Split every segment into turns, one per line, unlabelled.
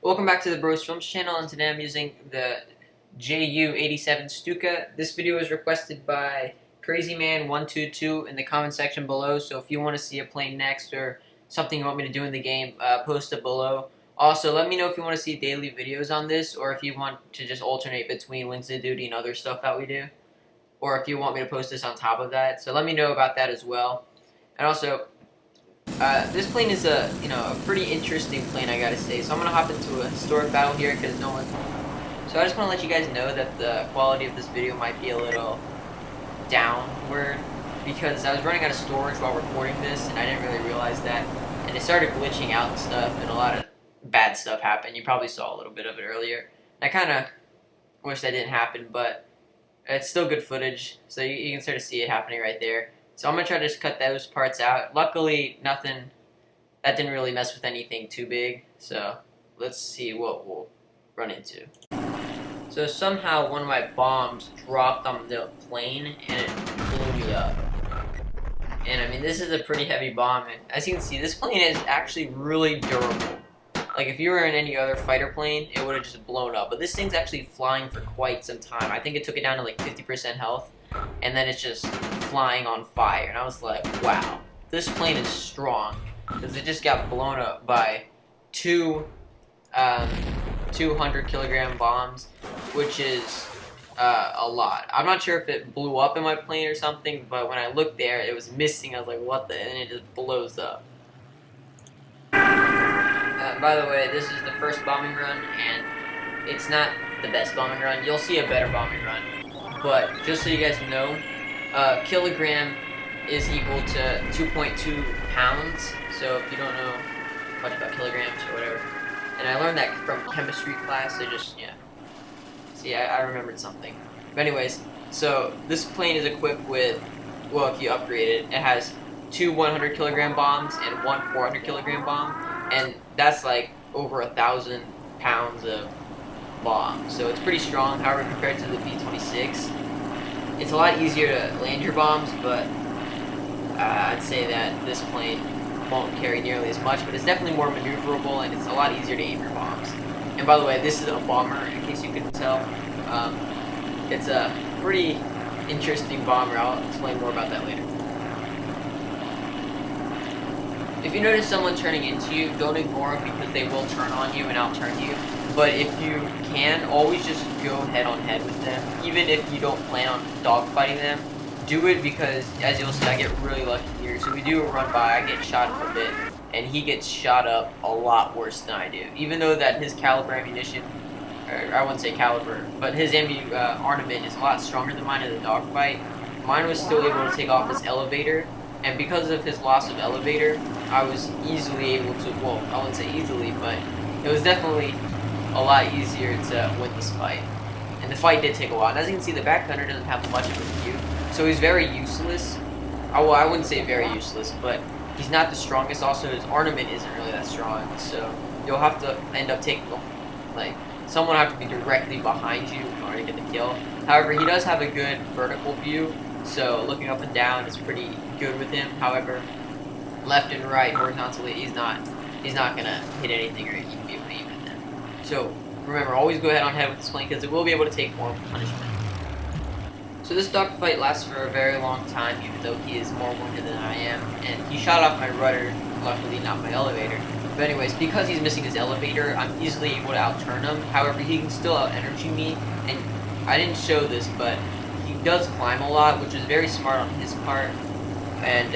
Welcome back to the Bros Films channel, and today I'm using the JU-87 Stuka. This video was requested by CrazyMan122 in the comment section below, so if you want to see a plane next or something you want me to do in the game, post it below. Also, let me know if you want to see daily videos on this, or if you want to just alternate between Wednesday Duty and other stuff that we do, or if you want me to post this on top of that. So let me know about that as well. And also, this plane is a pretty interesting plane, I gotta say. So I'm gonna hop into a historic battle here because no one. So I just want to let you guys know that the quality of this video might be a little downward because I was running out of storage while recording this, and I didn't really realize that, and it started glitching out and stuff, and a lot of bad stuff happened. You probably saw a little bit of it earlier. I kind of wish that didn't happen, but it's still good footage, so you can sort of see it happening right there. So I'm going to try to just cut those parts out. Luckily, that didn't really mess with anything too big. So let's see what we'll run into. So somehow one of my bombs dropped on the plane and it blew me up. And I mean, this is a pretty heavy bomb. And as you can see, this plane is actually really durable. Like if you were in any other fighter plane, it would have just blown up. But this thing's actually flying for quite some time. I think it took it down to like 50% health. And then it's just flying on fire. And I was like, wow, this plane is strong. Because it just got blown up by two 200 kilogram bombs, which is a lot. I'm not sure if it blew up in my plane or something, but when I looked there, it was missing. I was like, what the? And it just blows up. By the way, this is the first bombing run, and it's not the best bombing run. You'll see a better bombing run. But just so you guys know, kilogram is equal to 2.2 pounds. So if you don't know much about kilograms or whatever, and I learned that from chemistry class. See, I remembered something. But anyways, so this plane is equipped with, well, if you upgrade it, it has two 100 kilogram bombs and one 400 kilogram bomb, and that's like over 1,000 pounds of bomb. So it's pretty strong. However, compared to the B-26, it's a lot easier to land your bombs, but I'd say that this plane won't carry nearly as much, but it's definitely more maneuverable and it's a lot easier to aim your bombs. And by the way, this is a bomber, in case you couldn't tell. It's a pretty interesting bomber. I'll explain more about that later. If you notice someone turning into you, don't ignore them because they will turn on you and out-turn you. But if you can, always just go head-on-head with them. Even if you don't plan on dogfighting them, do it because, as you'll see, I get really lucky here. So we do a run by, I get shot up a bit, and he gets shot up a lot worse than I do. Even though that his caliber ammunition, or I wouldn't say caliber, but his armament is a lot stronger than mine in the dogfight. Mine was still able to take off his elevator, and because of his loss of elevator, I was easily able to, well, I wouldn't say easily, but it was definitely a lot easier to win this fight. And the fight did take a while. And as you can see, the back gunner doesn't have much of a view, so he's very useless. Well, I wouldn't say very useless, but he's not the strongest. Also, his armament isn't really that strong, so you'll have to end up taking, like, someone will have to be directly behind you in order to get the kill. However, he does have a good vertical view, so looking up and down is pretty good with him. However, left and right horizontally, he's not gonna hit anything or even be able to aim at them. So remember, always go head-on-head with this plane because it will be able to take more punishment. So this dogfight lasts for a very long time, even though he is more wounded than I am, and he shot off my rudder, luckily not my elevator. But anyways, because he's missing his elevator, I'm easily able to out-turn him. However, he can still out-energy me, and I didn't show this, but he does climb a lot, which is very smart on his part. And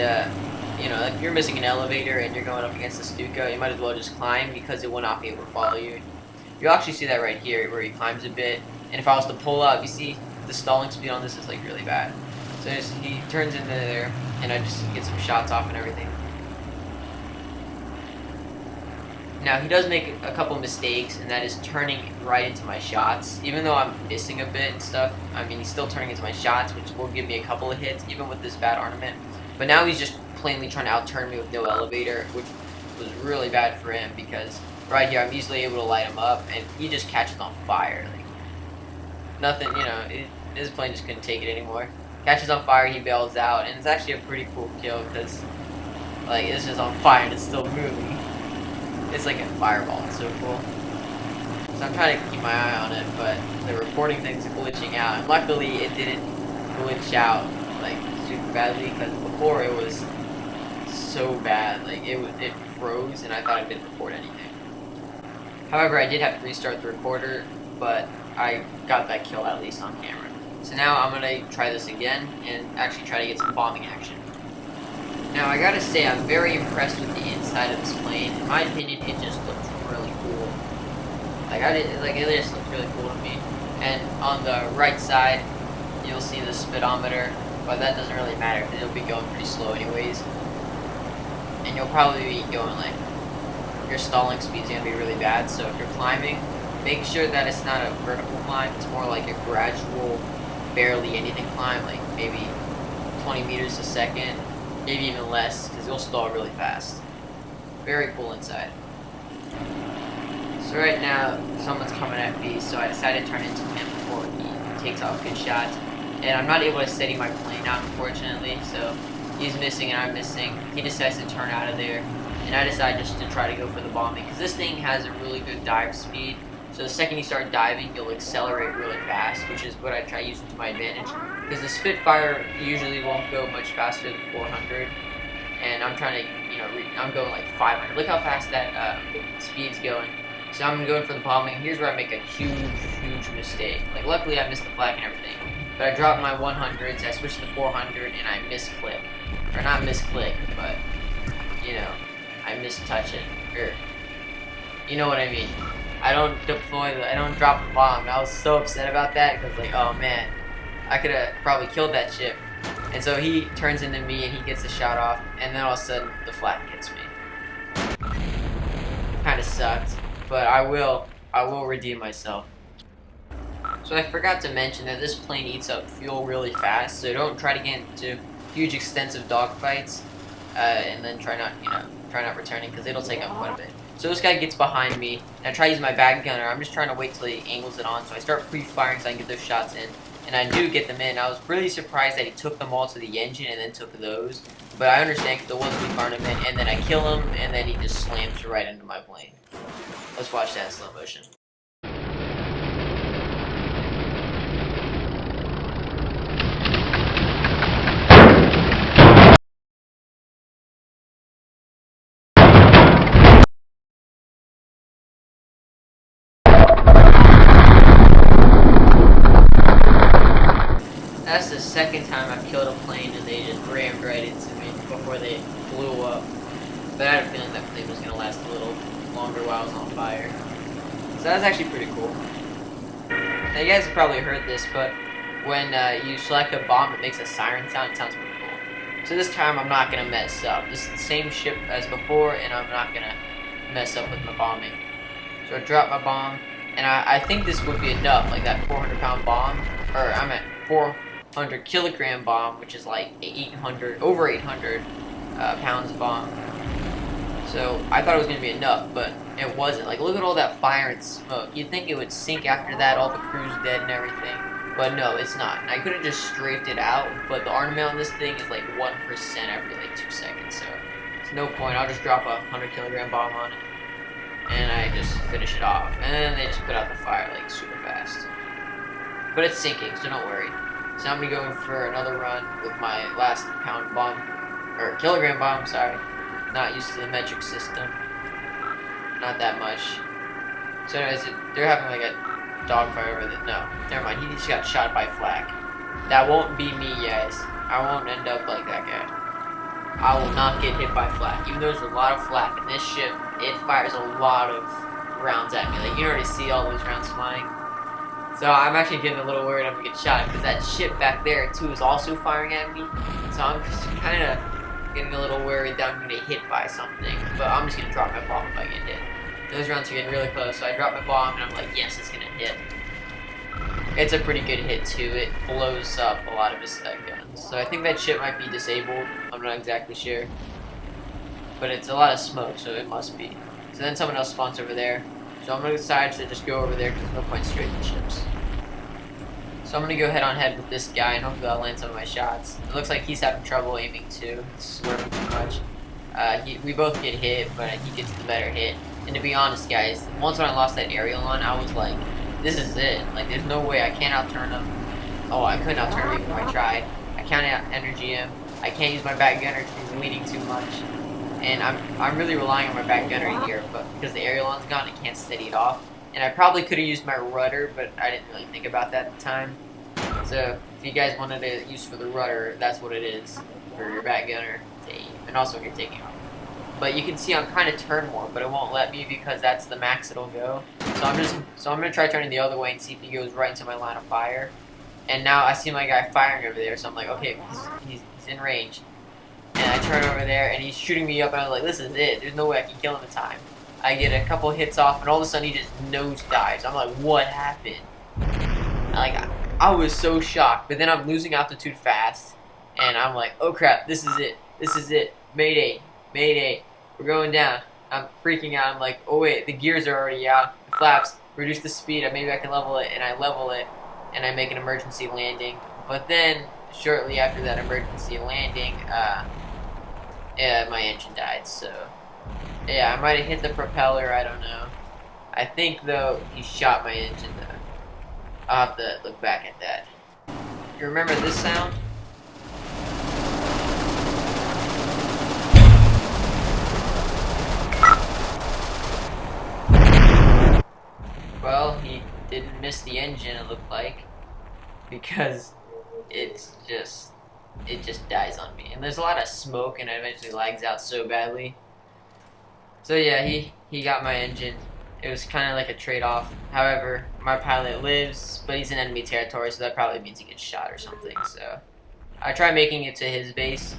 if you're missing an elevator and you're going up against the Stuka, you might as well just climb because it will not be able to follow you. You'll actually see that right here where he climbs a bit, and if I was to pull up, you see the stalling speed on this is like really bad. So he turns into there, and I just get some shots off and everything. Now he does make a couple mistakes, and that is turning right into my shots. Even though I'm missing a bit and stuff, I mean he's still turning into my shots, which will give me a couple of hits, even with this bad armament. But now he's just plainly trying to out-turn me with no elevator, which was really bad for him because right here I'm easily able to light him up, and he just catches on fire. Like nothing, his plane just couldn't take it anymore. Catches on fire, he bails out, and it's actually a pretty cool kill because, like, it's just on fire and it's still moving. It's like a fireball. It's so cool. So I'm trying to keep my eye on it, but the recording thing's glitching out. And luckily, it didn't glitch out like super badly, because before it was so bad. Like it froze, and I thought I didn't record anything. However, I did have to restart the recorder, but I got that kill at least on camera. So now I'm gonna try this again and actually try to get some bombing action. Now I gotta say, I'm very impressed with the inside of this plane. In my opinion, it just looks really cool. It just looks really cool to me. And on the right side, you'll see the speedometer, but that doesn't really matter because it'll be going pretty slow anyways. And you'll probably be going like, your stalling speed's gonna be really bad. So if you're climbing, make sure that it's not a vertical climb. It's more like a gradual, barely anything climb, like maybe 20 meters a second, maybe even less, because you'll stall really fast. Very cool inside. So right now, someone's coming at me, so I decided to turn into him before he takes off good shots. And I'm not able to steady my plane out, unfortunately, so he's missing and I'm missing. He decides to turn out of there, and I decide just to try to go for the bombing, because this thing has a really good dive speed. So the second you start diving, you'll accelerate really fast, which is what I try using to my advantage. Because the Spitfire usually won't go much faster than 400, and I'm trying to, I'm going like 500. Look how fast that speed's going. So I'm going for the bombing. Here's where I make a huge mistake. Like, luckily I missed the flag and everything, but I dropped my 100s, I switched to 400, and I misclick. Or not misclick, but, I mistouch it. Or, you know what I mean. I don't drop the bomb. I was so upset about that, because like, oh man, I could have probably killed that ship. And so he turns into me and he gets the shot off, and then all of a sudden the flak hits me. Kinda sucked, but I will redeem myself. So I forgot to mention that this plane eats up fuel really fast, so don't try to get into huge extensive dogfights, and then try not returning, because it'll take up quite a bit. So this guy gets behind me, and I try to use my back gunner. I'm just trying to wait till he angles it on, so I start pre-firing so I can get those shots in. And I do get them in. I was really surprised that he took them all to the engine and then took those. But I understand, because the ones we fired him in, and then I kill him, and then he just slams right into my plane. Let's watch that in slow motion. That's the second time I've killed a plane and they just rammed right into me before they blew up. But I had a feeling that plane was going to last a little longer while I was on fire. So that was actually pretty cool. Now you guys have probably heard this, but when you select a bomb, it makes a siren sound. It sounds pretty cool. So this time I'm not going to mess up. This is the same ship as before, and I'm not going to mess up with my bombing. So I drop my bomb, and I think this would be enough, like that 400-pound bomb, or I'm at 400 kilogram bomb, which is like over 800 pounds of bomb. So I thought it was going to be enough, but it wasn't. Like, look at all that fire and smoke. You'd think it would sink after that, all the crew's dead and everything. But no, it's not. And I could have just strafed it out, but the armament on this thing is like 1% every like 2 seconds. So there's no point. I'll just drop a 100-kilogram bomb on it, and I just finish it off. And then they just put out the fire like super fast. But it's sinking, so don't worry. So I'm going to go for another run with my last pound bomb, or kilogram bomb, sorry. Not used to the metric system. Not that much. So anyways, they're having like a dogfire over there. No, never mind. He just got shot by flak. That won't be me, guys. I won't end up like that guy. I will not get hit by flak. Even though there's a lot of flak in this ship, it fires a lot of rounds at me. Like, you already see all those rounds flying. So I'm actually getting a little worried I'm gonna get shot, because that ship back there too is also firing at me. So I'm just kind of getting a little worried that I'm gonna get hit by something. But I'm just gonna drop my bomb if I get hit. Those rounds are getting really close, so I drop my bomb and I'm like, yes, it's gonna hit. It's a pretty good hit too. It blows up a lot of his guns. So I think that ship might be disabled. I'm not exactly sure, but it's a lot of smoke, so it must be. So then someone else spawns over there. So I'm going to decide to just go over there, because there's no point strafing ships. So I'm going to go head on head with this guy, and hopefully I'll land some of my shots. It looks like he's having trouble aiming too. He's swerving too much. We both get hit, but he gets the better hit. And to be honest, guys, once when I lost that aerial on, I was like, this is it. Like, there's no way I can't outturn him. Oh, I couldn't outturn him even if I tried. I can't out-energy him. I can't use my back gunner because he's leading too much. And I'm really relying on my back gunner here, but because the aerial on's gone, I can't steady it off. And I probably could have used my rudder, but I didn't really think about that at the time. So, if you guys wanted to use for the rudder, that's what it is for your back gunner to aim, and also when you're taking off. But you can see I'm trying to turn more, but it won't let me because that's the max it'll go. So I'm gonna try turning the other way and see if he goes right into my line of fire. And now I see my guy firing over there, so I'm like, okay, he's in range. And I turn over there, and he's shooting me up, and I was like, this is it. There's no way I can kill him in time. I get a couple hits off, and all of a sudden he just nosedives. I'm like, what happened? I was so shocked, but then I'm losing altitude fast, and I'm like, oh crap, this is it. This is it. Mayday. Mayday. We're going down. I'm freaking out. I'm like, oh wait, the gears are already out. The flaps. Reduce the speed. Maybe I can level it, and I level it, and I make an emergency landing. But then, shortly after that emergency landing, my engine died, so yeah, I might have hit the propeller, I don't know. I think, though, he shot my engine, though. I'll have to look back at that. You remember this sound? Well, he didn't miss the engine, it looked like, because it just dies on me. And there's a lot of smoke, and it eventually lags out so badly. So yeah, he got my engine. It was kind of like a trade-off. However, my pilot lives, but he's in enemy territory, so that probably means he gets shot or something. So I try making it to his base,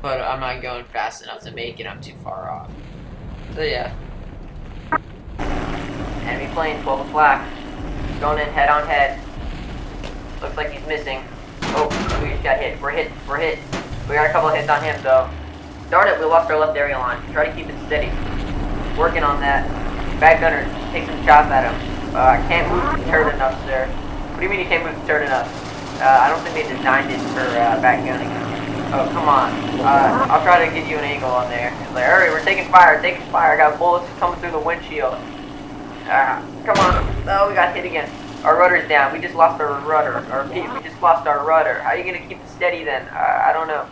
but I'm not going fast enough to make it. I'm too far off. So yeah. Enemy plane, 12 o'clock. Going in head on head. Looks like he's missing. Oh, we just got hit. We're hit. We're hit. We got a couple of hits on him, though. Darn it, we lost our left aerial on. Try to keep it steady. Working on that. Back gunner, take some shots at him. I can't move the turret enough, sir. What do you mean you can't move the turret enough? I don't think they designed it for back gunning. Oh, come on. I'll try to get you an angle on there. It's like, hurry, we're taking fire, taking fire. I got bullets coming through the windshield. Come on. Oh, we got hit again. Our rudder's down. We just lost our rudder. We just lost our rudder. How are you going to keep it steady then? I don't know.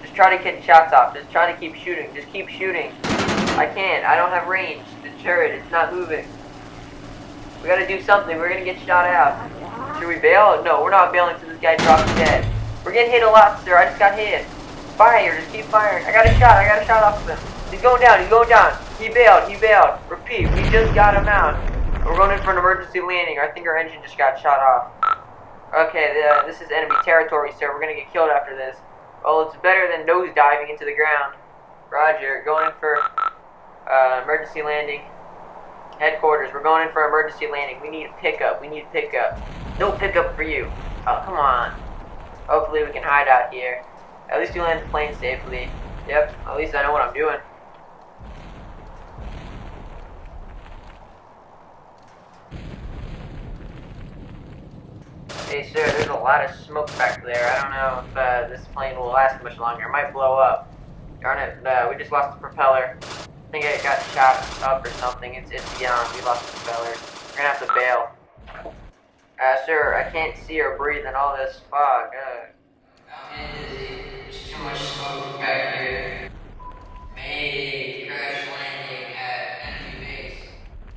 Just try to get shots off. Just try to keep shooting. Just keep shooting. I can't. I don't have range. The turret, it's not moving. We gotta do something. We're gonna get shot out. Should we bail? No, we're not bailing until this guy drops dead. We're getting hit a lot, sir. I just got hit. Fire. Just keep firing. I got a shot off of him. He's going down. He's going down. He bailed. Repeat. We just got him out. We're going in for an emergency landing. I think our engine just got shot off. Okay, this is enemy territory, sir. We're gonna get killed after this. Well, it's better than nosediving into the ground. Roger. Going in for emergency landing. Headquarters, we're going in for emergency landing. We need a pickup. No pickup for you. Oh, come on. Hopefully we can hide out here. At least we land the plane safely. Yep, at least I know what I'm doing. Hey sir, there's a lot of smoke back there. I don't know if this plane will last much longer. It might blow up. Darn it, we just lost the propeller. I think it got shot up or something. It's beyond. We lost the propeller. We're gonna have to bail. Sir, I can't see or breathe in all this fog. There's too much smoke back here. Maybe.